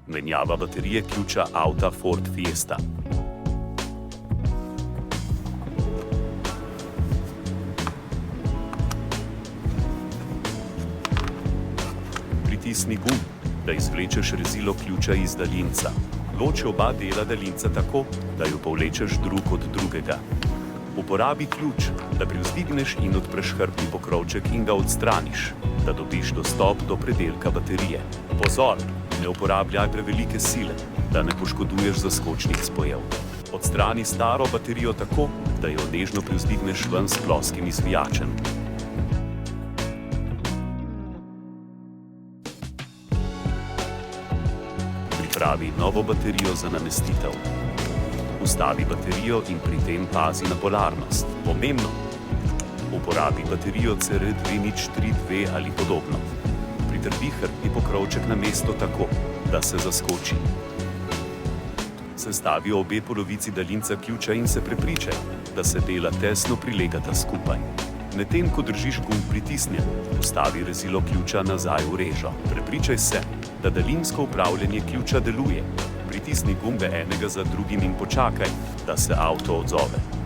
Menjava baterije ključa avta Ford Fiesta. Pritisni gumb, da izvlečeš rezilo ključa iz daljinca. Loči oba dela daljinca tako, da ju povlečeš drug od drugega. Uporabi ključ, da privzdigneš in odpreš hrbtni pokrovček in ga odstraniš, da dobiš dostop do predelka baterije. Pozor, ne uporabljaj prevelike sile, da ne poškoduješ zaskočnih spojev. Odstrani staro baterijo tako, da jo nežno privzdigneš ven s ploskim izvijačem. Pripravi novo baterijo za namestitev. Ustavi baterijo in pri tem pazi na polarnost. Pomembno! Uporabi baterijo CR2032 ali podobno. Pritrdi hrbtni pokrovček na mesto tako, da se zaskoči. Sestavi obe polovici daljinca ključa in se prepričaj, da se dela tesno prilegata skupaj. Medtem ko držiš gumb pritisnjen, postavi rezilo ključa nazaj v režo. Prepričaj se, da daljinsko upravljanje ključa deluje. Pritisni gumbe enega za drugim in počakaj, da se avto odzove.